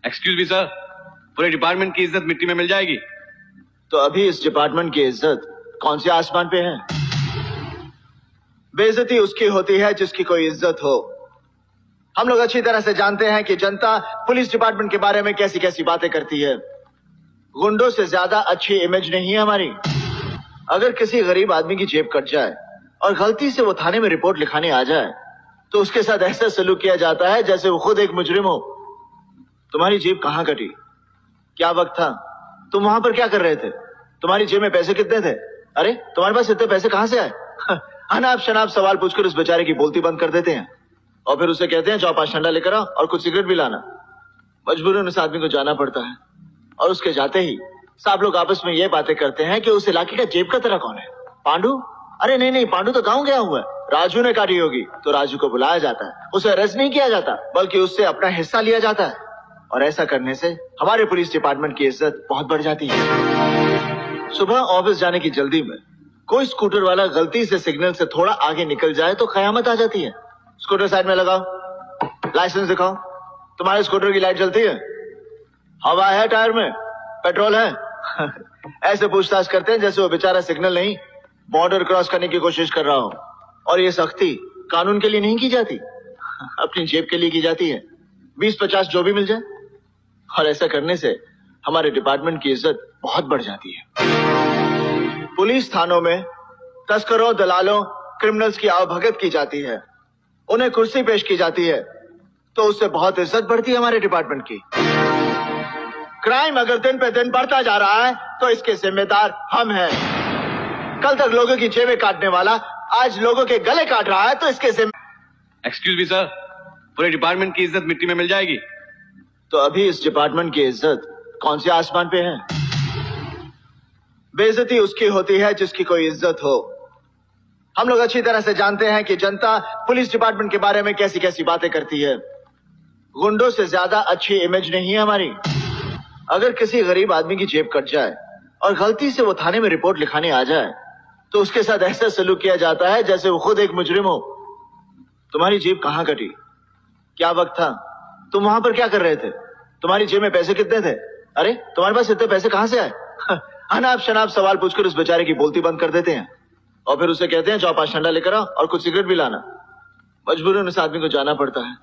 Excuse me sir, पूरे department की इज्जत मिट्टी में मिल जाएगी। तो अभी इस डिपार्टमेंट की इज्जत कौन से आसमान पे है? बेइज्जती उसकी होती है जिसकी कोई इज्जत हो। हम लोग अच्छी तरह से जानते हैं कि जनता पुलिस डिपार्टमेंट के बारे में कैसी कैसी बातें करती है। गुंडों से ज्यादा अच्छी इमेज नहीं है हमारी। अगर किसी गरीब आदमी की जेब कट जाए और गलती से वो थाने में रिपोर्ट लिखाने आ जाए तो उसके साथ ऐसा सलूक किया जाता है जैसे वो खुद एक मुजरिम हो। तुम्हारी जेब कहाँ कटी? क्या वक्त था? तुम वहां पर क्या कर रहे थे? तुम्हारी जेब में पैसे कितने थे? अरे तुम्हारे पास इतने पैसे कहां से आए? अनाप शनाप सवाल पूछकर उस बेचारे की बोलती बंद कर देते हैं और फिर उसे कहते हैं जाओ 5 ठंडा लेकर आओ और कुछ सिगरेट भी लाना। मजबूरन उस आदमी को जाना पड़ता है और उसके जाते ही सब लोग आपस में ये बातें करते हैं कि उस इलाके का जेब का तरह कौन है? पांडू? अरे नहीं, पांडू तो गाँव गया हुआ है। राजू ने काटी होगी। तो राजू को बुलाया जाता है, उसे अरेस्ट नहीं किया जाता बल्कि उससे अपना हिस्सा लिया जाता है और ऐसा करने से हमारे पुलिस डिपार्टमेंट की इज्जत बहुत बढ़ जाती है। सुबह ऑफिस जाने की जल्दी में कोई स्कूटर वाला गलती से सिग्नल से थोड़ा आगे निकल जाए तो कयामत आ जाती है। स्कूटर साइड में लगाओ, लाइसेंस दिखाओ। तुम्हारे स्कूटर की लाइट जलती है? हवा है टायर में? पेट्रोल है? ऐसे पूछताछ करते हैं जैसे वो बेचारा सिग्नल नहीं बॉर्डर क्रॉस करने की कोशिश कर रहा हो। और ये सख्ती कानून के लिए नहीं की जाती, अपनी जेब के लिए की जाती है। 20-50 जो भी मिल जाए। और ऐसा करने से हमारे डिपार्टमेंट की इज्जत बहुत बढ़ जाती है। पुलिस थानों में तस्करों, दलालों, क्रिमिनल्स की आवभगत की जाती है, उन्हें कुर्सी पेश की जाती है तो उससे बहुत इज्जत बढ़ती है हमारे डिपार्टमेंट की। क्राइम अगर दिन पे दिन बढ़ता जा रहा है तो इसके जिम्मेदार हम हैं। कल तक लोगों की जेबें काटने वाला आज लोगों के गले काट रहा है तो इसके एक्सक्यूज मी सर, पूरे डिपार्टमेंट की इज्जत मिट्टी में मिल जाएगी। तो अभी इस डिपार्टमेंट की इज्जत कौन से आसमान पे है? बेइज्जती उसकी होती है जिसकी कोई इज्जत हो। हम लोग अच्छी तरह से जानते हैं कि जनता पुलिस डिपार्टमेंट के बारे में कैसी कैसी बातें करती है। गुंडों से ज्यादा अच्छी इमेज नहीं है हमारी। अगर किसी गरीब आदमी की जेब कट जाए और गलती से वो थाने में रिपोर्ट लिखाने आ जाए तो उसके साथ ऐसा सलूक किया जाता है जैसे वो खुद एक मुजरिम हो। तुम्हारी जेब कहाँ कटी? क्या वक्त था? तुम वहां पर क्या कर रहे थे? तुम्हारी जेब में पैसे कितने थे? अरे तुम्हारे पास इतने पैसे कहां से आए? अनाप शनाप सवाल पूछकर उस बेचारे की बोलती बंद कर देते हैं और फिर उसे कहते हैं जाओ 5 ठंडा लेकर आओ और कुछ सिगरेट भी लाना। मजबूरन उस आदमी को जाना पड़ता है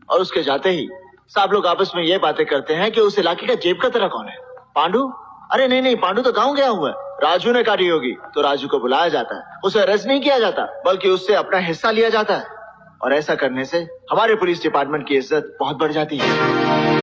और उसके जाते ही सब लोग आपस में ये बातें करते हैं कि उस इलाके का जेब का तरह कौन है? पांडू? अरे नहीं, पांडू तो गाँव गया हुआ है। राजू ने काटी होगी। तो राजू को बुलाया जाता है, उसे अरेस्ट नहीं किया जाता बल्कि उससे अपना हिस्सा लिया जाता है और ऐसा करने से हमारे पुलिस डिपार्टमेंट की इज्जत बहुत बढ़ जाती है।